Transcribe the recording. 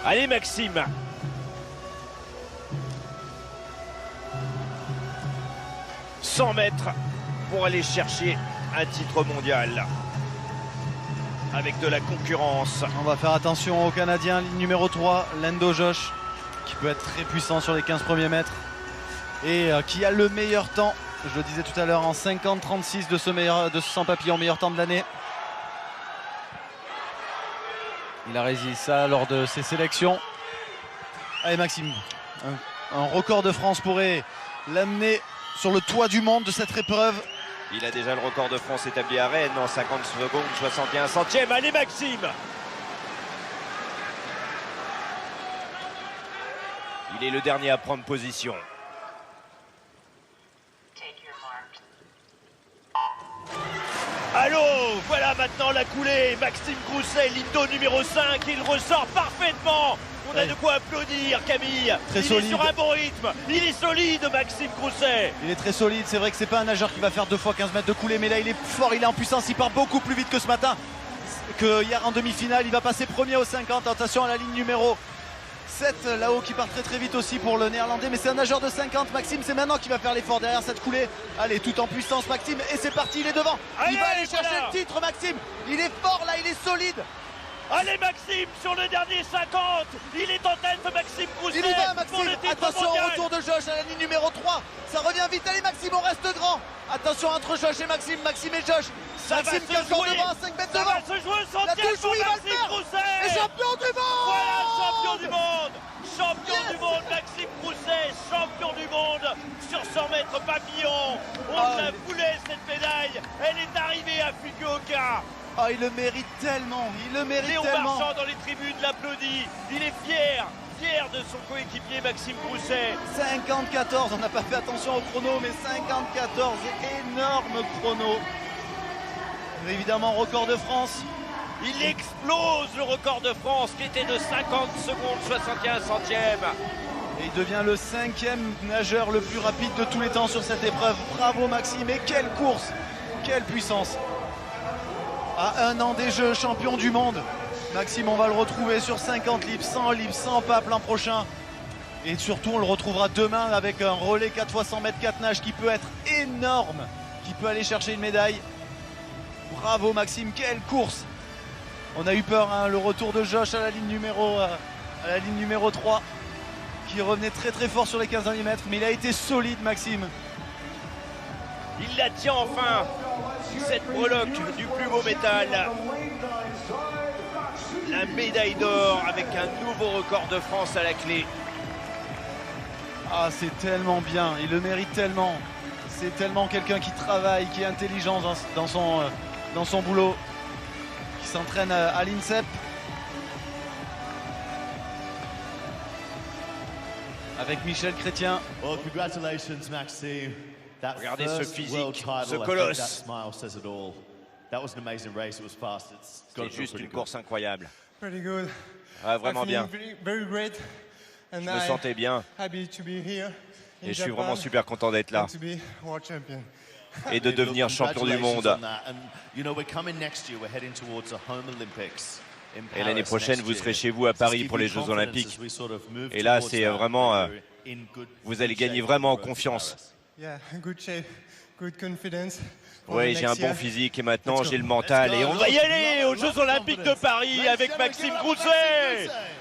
Allez Maxime. « 100 mètres pour aller chercher un titre mondial. Avec de la concurrence. » On va faire attention aux Canadiens, ligne numéro 3, Lando Josh, qui peut être très puissant sur les 15 premiers mètres. Et qui a le meilleur temps, je le disais tout à l'heure, en 50-36 de ce sans papillon, meilleur temps de l'année. Il a réussi ça lors de ses sélections. Allez Maxime, un record de France pourrait l'amener sur le toit du monde de cette épreuve. Il a déjà le record de France établi à Rennes en 50 secondes, 61 centièmes. Allez Maxime. Il est le dernier à prendre position. Allô, voilà maintenant la coulée. Maxime Grousset, ligne numéro 5, il ressort parfaitement. On a de quoi applaudir, Camille. Très il solide. est sur un bon rythme. Il est solide, Maxime Grousset. Il est très solide. C'est vrai que c'est pas un nageur qui va faire 2 fois 15 mètres de coulée, mais là il est fort, il est en puissance, il part beaucoup plus vite que ce matin, que hier en demi-finale. Il va passer premier aux 50. Attention à la ligne numéro 7 là-haut qui part très très vite aussi pour le néerlandais, mais c'est un nageur de 50. Maxime, c'est maintenant qu'il va faire l'effort derrière cette coulée. Allez, tout en puissance Maxime, et c'est parti, il est devant. Allez, il va aller chercher voilà. le titre Maxime. Il est fort là, il est solide. Allez Maxime, sur le dernier 50. Il est en tête, Maxime Grousset. Il y va pour le Maxime. titre Attention mondial. au retour de Josh à la ligne numéro 3. Ça revient vite, allez Maxime, on reste grand. Attention entre Josh et Maxime, Maxime et Josh. Ça Maxime va qui est se encore jouer. devant, 5 mètres Ça devant. va se jouer au La centième touche, pour oui, il va le Maxime faire. Grousset. Et champion du monde. Voilà, champion du monde. Champion Yes. du monde, Maxime Grousset, champion du monde sur 100 mètres papillon. On la voulait cette médaille. Elle est arrivée à Fukuoka. Ah, il le mérite tellement, il le mérite Léon tellement. Marchand dans les tribunes l'applaudit. Il est fier de son coéquipier Maxime Grousset. 54, on n'a pas fait attention au chrono, mais 54, énorme chrono. Évidemment, record de France. Il explose le record de France qui était de 50 secondes 61 centièmes. Et il devient le 5e nageur le plus rapide de tous les temps sur cette épreuve. Bravo Maxime, et quelle course, quelle puissance. À 1 an des Jeux, champion du monde. Maxime, on va le retrouver sur 50 livres, 100 papes l'an prochain. Et surtout, on le retrouvera demain avec un relais 4 x 100 mètres 4 nages qui peut être énorme, qui peut aller chercher une médaille. Bravo Maxime, quelle course. On a eu peur, hein, le retour de Josh à la ligne numéro 3, qui revenait très très fort sur les 15 derniers mètres, mais il a été solide Maxime. Il la tient enfin, cette breloque du plus beau métal. La médaille d'or avec un nouveau record de France à la clé. Ah, c'est tellement bien, il le mérite tellement. C'est tellement quelqu'un qui travaille, qui est intelligent dans son boulot, qui s'entraîne à l'INSEP. Avec Michel Chrétien. Well, congratulations, Maxime. That Regardez ce first physique, world title, ce I think colosse. that smile says it all. That was an amazing race. It was fast. It's got to C'est feel juste pretty une good. course incroyable. Pretty good. Ah, vraiment I'm feeling bien. Very great. And Je me sentais bien happy to be here in et je suis Japan vraiment super content d'être là and to be world champion. et de Look, devenir champion du congratulations monde. on that. And you know, we're coming next year. We're heading towards the Home Olympics in Et l'année Paris prochaine, next vous year. serez chez vous à To Paris give pour you les Jeux confidence Olympiques. as we sort of move Et là, towards c'est that, vraiment, that we're in good vous allez gagner shape vraiment en for confiance. Paris. Yeah, good shape, good confidence. for Oui, the j'ai un next bon year. physique et maintenant Let's go. j'ai le mental. Let's Et go. on va y aller aux Lots Jeux of Olympiques de confidence. Paris Let's avec get Maxime up, Grousset. Maxime Grousset.